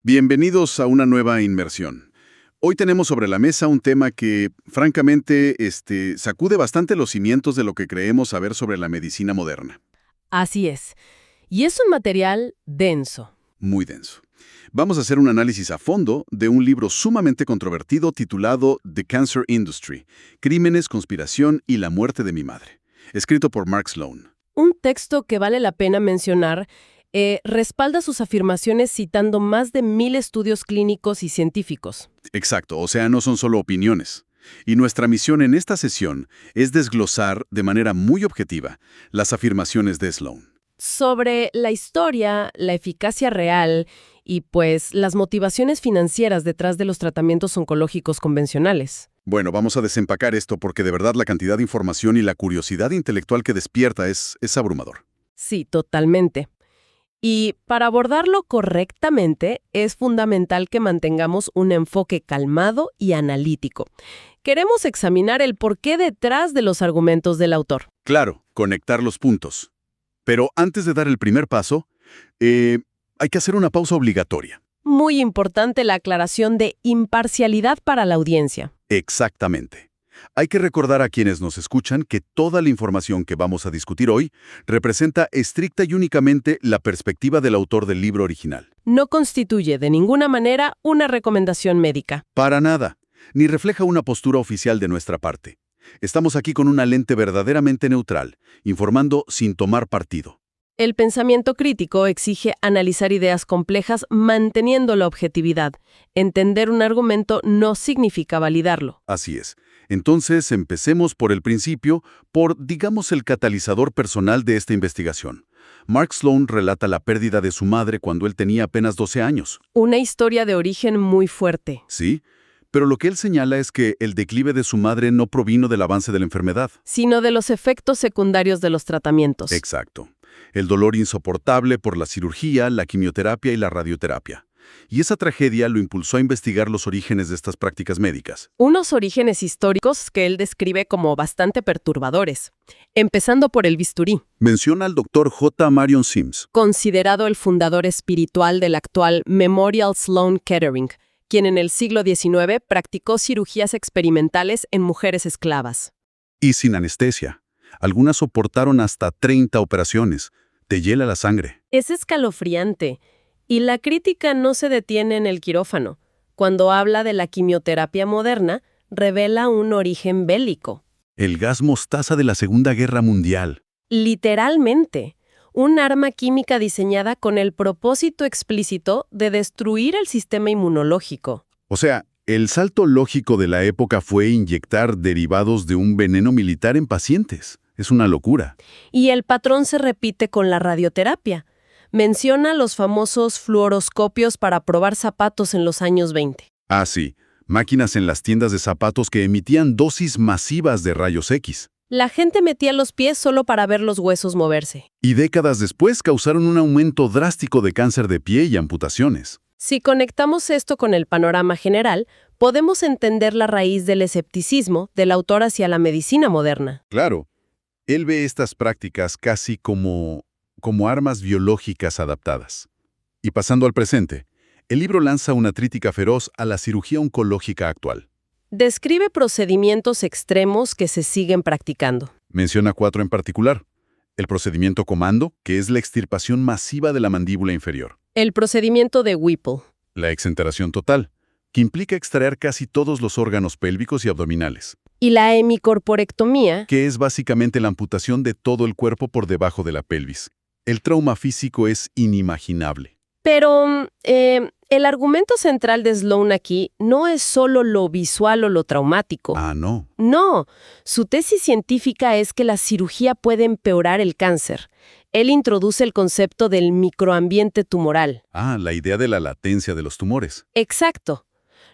Bienvenidos a una nueva inmersión. Hoy tenemos sobre la mesa un tema que, francamente, sacude bastante los cimientos de lo que creemos saber sobre la medicina moderna. Así es. Y es un material denso. Muy denso. Vamos a hacer un análisis a fondo de un libro sumamente controvertido titulado The Cancer Industry: Crímenes, conspiración y la muerte de mi madre, escrito por Mark Sloan. Un texto que vale la pena mencionar respalda sus afirmaciones citando más de 1000 estudios clínicos y científicos. Exacto, o sea, no son solo opiniones. Y nuestra misión en esta sesión es desglosar de manera muy objetiva las afirmaciones de Sloan. Sobre la historia, la eficacia real y, pues, las motivaciones financieras detrás de los tratamientos oncológicos convencionales. Bueno, vamos a desempacar esto porque de verdad la cantidad de información y la curiosidad intelectual que despierta es abrumador. Sí, totalmente. Y para abordarlo correctamente, es fundamental que mantengamos un enfoque calmado y analítico. Queremos examinar el porqué detrás de los argumentos del autor. Claro, conectar los puntos. Pero antes de dar el primer paso, hay que hacer una pausa obligatoria. Muy importante la aclaración de imparcialidad para la audiencia. Exactamente. Hay que recordar a quienes nos escuchan que toda la información que vamos a discutir hoy representa estricta y únicamente la perspectiva del autor del libro original. No constituye de ninguna manera una recomendación médica. Para nada, ni refleja una postura oficial de nuestra parte. Estamos aquí con una lente verdaderamente neutral, informando sin tomar partido. El pensamiento crítico exige analizar ideas complejas manteniendo la objetividad. Entender un argumento no significa validarlo. Así es. Entonces, empecemos por el principio, digamos, el catalizador personal de esta investigación. Mark Sloan relata la pérdida de su madre cuando él tenía apenas 12 años. Una historia de origen muy fuerte. Sí, pero lo que él señala es que el declive de su madre no provino del avance de la enfermedad. Sino de los efectos secundarios de los tratamientos. Exacto. El dolor insoportable por la cirugía, la quimioterapia y la radioterapia. Y esa tragedia lo impulsó a investigar los orígenes de estas prácticas médicas. Unos orígenes históricos que él describe como bastante perturbadores, empezando por el bisturí, Menciona al doctor J. Marion Sims. considerado el fundador espiritual del actual Memorial Sloan Kettering, quien en el siglo XIX practicó cirugías experimentales en mujeres esclavas. Y sin anestesia. Algunas soportaron hasta 30 operaciones. Te hiela la sangre. Es escalofriante. Y la crítica no se detiene en el quirófano. Cuando habla de la quimioterapia moderna, revela un origen bélico. El gas mostaza de la Segunda Guerra Mundial. Literalmente, un arma química diseñada con el propósito explícito de destruir el sistema inmunológico. O sea, el salto lógico de la época fue inyectar derivados de un veneno militar en pacientes. Es una locura. Y el patrón se repite con la radioterapia. Menciona los famosos fluoroscopios para probar zapatos en los años 20. Ah, sí. Máquinas en las tiendas de zapatos que emitían dosis masivas de rayos X. La gente metía los pies solo para ver los huesos moverse. Y décadas después causaron un aumento drástico de cáncer de pie y amputaciones. Si conectamos esto con el panorama general, podemos entender la raíz del escepticismo del autor hacia la medicina moderna. Claro, él ve estas prácticas casi como armas biológicas adaptadas. Y pasando al presente, el libro lanza una crítica feroz a la cirugía oncológica actual. Describe procedimientos extremos que se siguen practicando. Menciona 4 en particular. El procedimiento Comando, que es la extirpación masiva de la mandíbula inferior. El procedimiento de Whipple. La exenteración total, que implica extraer casi todos los órganos pélvicos y abdominales. Y la hemicorporectomía, Que es básicamente la amputación de todo el cuerpo por debajo de la pelvis. El trauma físico es inimaginable. pero el argumento central de Sloan aquí no es solo lo visual o lo traumático. Ah, no. No, su tesis científica es que la cirugía puede empeorar el cáncer. Él introduce el concepto del microambiente tumoral. Ah, la idea de la latencia de los tumores. Exacto.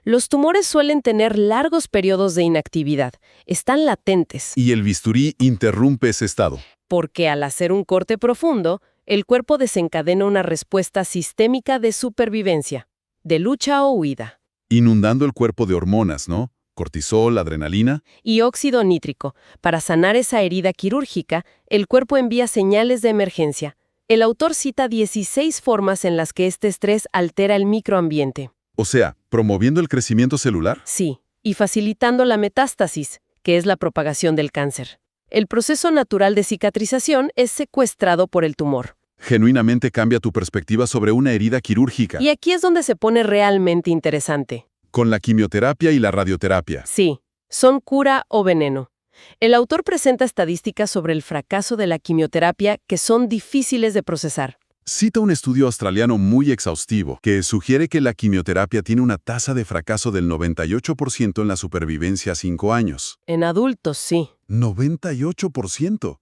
Los tumores suelen tener largos periodos de inactividad. Están latentes. Y el bisturí interrumpe ese estado. Porque al hacer un corte profundo, el cuerpo desencadena una respuesta sistémica de supervivencia, de lucha o huida. Inundando el cuerpo de hormonas, ¿no? Cortisol, adrenalina. Y óxido nítrico. Para sanar esa herida quirúrgica, el cuerpo envía señales de emergencia. El autor cita 16 formas en las que este estrés altera el microambiente. O sea, promoviendo el crecimiento celular. Sí, y facilitando la metástasis, que es la propagación del cáncer. El proceso natural de cicatrización es secuestrado por el tumor. Genuinamente cambia tu perspectiva sobre una herida quirúrgica. Y aquí es donde se pone realmente interesante. Con la quimioterapia y la radioterapia. Sí, son cura o veneno. El autor presenta estadísticas sobre el fracaso de la quimioterapia que son difíciles de procesar. Cita un estudio australiano muy exhaustivo que sugiere que la quimioterapia tiene una tasa de fracaso del 98% en la supervivencia a 5 años. En adultos, sí. 98%.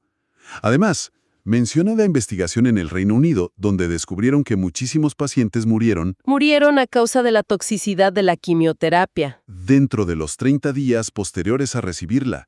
Además, menciona la investigación en el Reino Unido, donde descubrieron que muchísimos pacientes murieron Murieron a causa de la toxicidad de la quimioterapia. dentro de los 30 días posteriores a recibirla.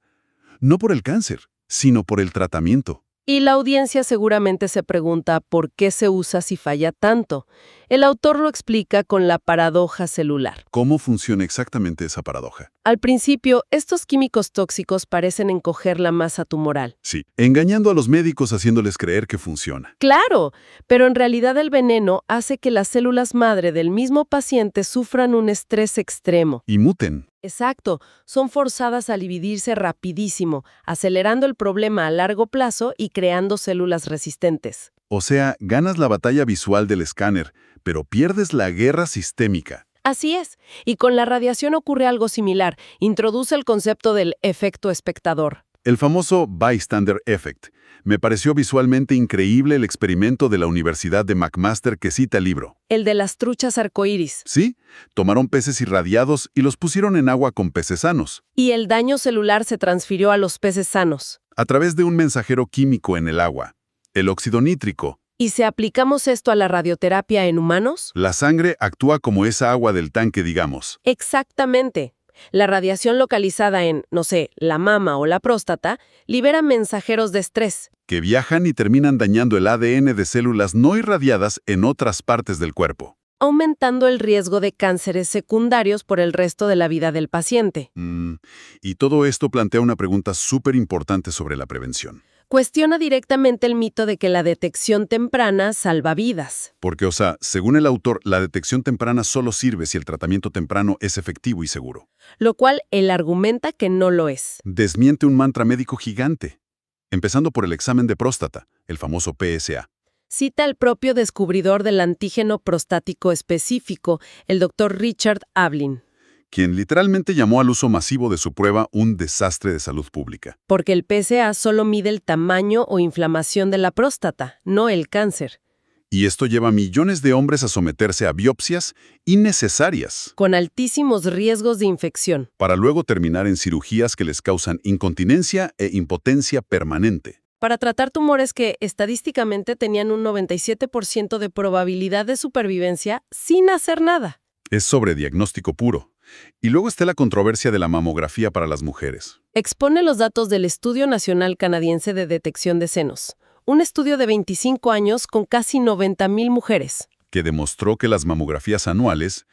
No por el cáncer, sino por el tratamiento. Y la audiencia seguramente se pregunta por qué se usa si falla tanto. El autor lo explica con la paradoja celular. ¿Cómo funciona exactamente esa paradoja? Al principio, estos químicos tóxicos parecen encoger la masa tumoral. Sí, engañando a los médicos haciéndoles creer que funciona. Claro, pero en realidad el veneno hace que las células madre del mismo paciente sufran un estrés extremo. Y muten. Exacto, son forzadas a dividirse rapidísimo, acelerando el problema a largo plazo y creando células resistentes. O sea, ganas la batalla visual del escáner, pero pierdes la guerra sistémica. Así es, y con la radiación ocurre algo similar. Introduce el concepto del efecto espectador. El famoso bystander effect. Me pareció visualmente increíble el experimento de la Universidad de McMaster que cita el libro. El de las truchas arcoíris. Sí, tomaron peces irradiados y los pusieron en agua con peces sanos, Y el daño celular se transfirió a los peces sanos. a través de un mensajero químico en el agua, el óxido nítrico. ¿Y si aplicamos esto a la radioterapia en humanos? La sangre actúa como esa agua del tanque, digamos. Exactamente. La radiación localizada en, no sé, la mama o la próstata libera mensajeros de estrés. Que viajan y terminan dañando el ADN de células no irradiadas en otras partes del cuerpo. Aumentando el riesgo de cánceres secundarios por el resto de la vida del paciente. Y todo esto plantea una pregunta súper importante sobre la prevención. Cuestiona directamente el mito de que la detección temprana salva vidas. Porque, o sea, según el autor, la detección temprana solo sirve si el tratamiento temprano es efectivo y seguro. Lo cual él argumenta que no lo es. Desmiente un mantra médico gigante. Empezando por el examen de próstata, el famoso PSA. Cita al propio descubridor del antígeno prostático específico, el Dr. Richard Ablin. Quien literalmente llamó al uso masivo de su prueba un desastre de salud pública. Porque el PSA solo mide el tamaño o inflamación de la próstata, no el cáncer. Y esto lleva a millones de hombres a someterse a biopsias innecesarias, Con altísimos riesgos de infección. para luego terminar en cirugías que les causan incontinencia e impotencia permanente. Para tratar tumores que estadísticamente tenían un 97% de probabilidad de supervivencia sin hacer nada. Es sobrediagnóstico puro. Y luego está la controversia de la mamografía para las mujeres. Expone los datos del Estudio Nacional Canadiense de Detección de Senos, un estudio de 25 años con casi 90,000 mujeres. Que demostró que las mamografías anuales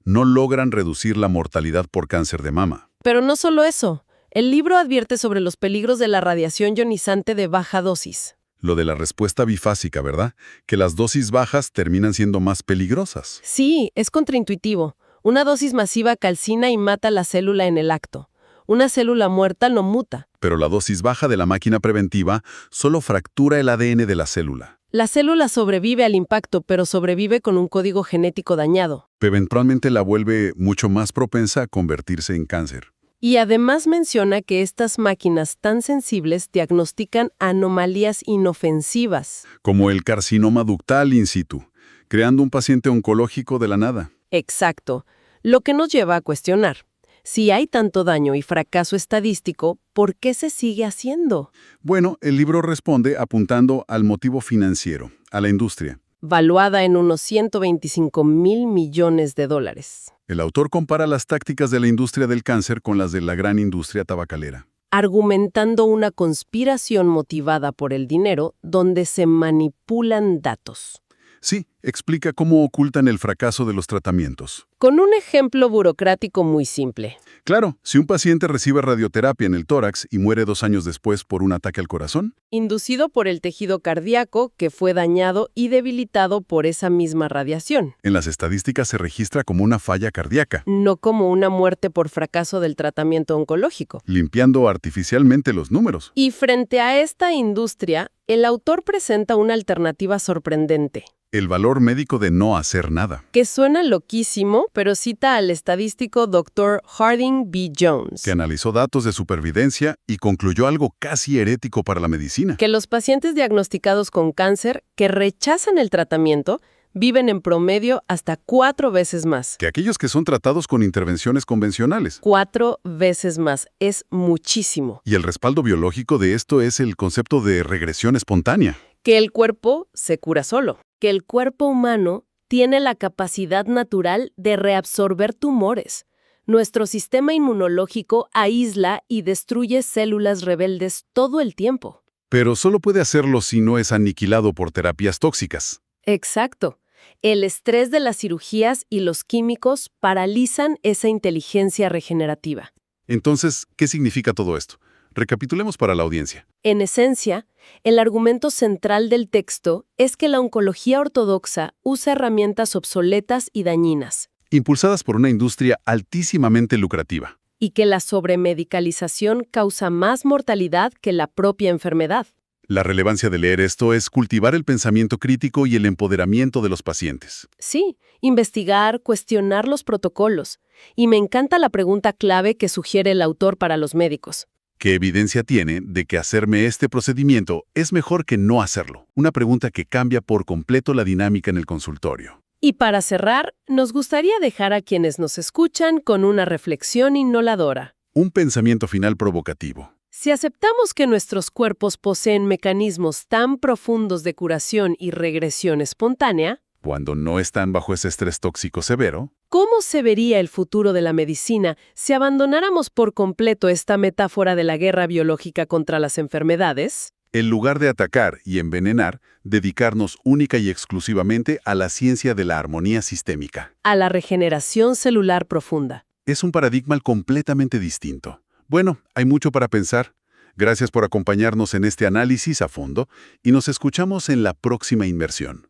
no logran reducir la mortalidad por cáncer de mama. Pero no solo eso. El libro advierte sobre los peligros de la radiación ionizante de baja dosis. Lo de la respuesta bifásica, ¿verdad? Que las dosis bajas terminan siendo más peligrosas. Sí, es contraintuitivo. Una dosis masiva calcina y mata la célula en el acto. Una célula muerta no muta. Pero la dosis baja de la máquina preventiva solo fractura el ADN de la célula. La célula sobrevive al impacto, pero sobrevive con un código genético dañado. Eventualmente la vuelve mucho más propensa a convertirse en cáncer. Y además menciona que estas máquinas tan sensibles diagnostican anomalías inofensivas. Como el carcinoma ductal in situ, creando un paciente oncológico de la nada. Exacto. Lo que nos lleva a cuestionar. Si hay tanto daño y fracaso estadístico, ¿por qué se sigue haciendo? Bueno, el libro responde apuntando al motivo financiero, a la industria. Valuada en unos 125,000 millones de dólares. El autor compara las tácticas de la industria del cáncer con las de la gran industria tabacalera. Argumentando una conspiración motivada por el dinero donde se manipulan datos. Sí, Explica cómo ocultan el fracaso de los tratamientos. Con un ejemplo burocrático muy simple. Claro, si un paciente recibe radioterapia en el tórax y muere 2 años después por un ataque al corazón, Inducido por el tejido cardíaco que fue dañado y debilitado por esa misma radiación, en las estadísticas se registra como una falla cardíaca, no como una muerte por fracaso del tratamiento oncológico. limpiando artificialmente los números. Y frente a esta industria, el autor presenta una alternativa sorprendente, El valor médico de no hacer nada, que suena loquísimo, pero cita al estadístico Dr. Harding B. Jones, que analizó datos de supervivencia y concluyó algo casi herético para la medicina. que los pacientes diagnosticados con cáncer que rechazan el tratamiento viven en promedio hasta 4 veces más. Que aquellos que son tratados con intervenciones convencionales. 4 veces más. Es muchísimo. Y el respaldo biológico de esto es el concepto de regresión espontánea. Que el cuerpo se cura solo. Que el cuerpo humano tiene la capacidad natural de reabsorber tumores. Nuestro sistema inmunológico aísla y destruye células rebeldes todo el tiempo. Pero solo puede hacerlo si no es aniquilado por terapias tóxicas. Exacto. El estrés de las cirugías y los químicos paralizan esa inteligencia regenerativa. Entonces, ¿qué significa todo esto? Recapitulemos para la audiencia. En esencia, el argumento central del texto es que la oncología ortodoxa usa herramientas obsoletas y dañinas, Impulsadas por una industria altísimamente lucrativa. y que la sobremedicalización causa más mortalidad que la propia enfermedad. La relevancia de leer esto es cultivar el pensamiento crítico y el empoderamiento de los pacientes. Sí, investigar, cuestionar los protocolos. Y me encanta la pregunta clave que sugiere el autor para los médicos. ¿Qué evidencia tiene de que hacerme este procedimiento es mejor que no hacerlo? Una pregunta que cambia por completo la dinámica en el consultorio. Y para cerrar, nos gustaría dejar a quienes nos escuchan con una reflexión innoladora. Un pensamiento final provocativo. Si aceptamos que nuestros cuerpos poseen mecanismos tan profundos de curación y regresión espontánea, Cuando no están bajo ese estrés tóxico severo, ¿cómo se vería el futuro de la medicina si abandonáramos por completo esta metáfora de la guerra biológica contra las enfermedades? en lugar de atacar y envenenar, dedicarnos única y exclusivamente a la ciencia de la armonía sistémica. A la regeneración celular profunda. Es un paradigma completamente distinto. Bueno, hay mucho para pensar. Gracias por acompañarnos en este análisis a fondo y nos escuchamos en la próxima inmersión.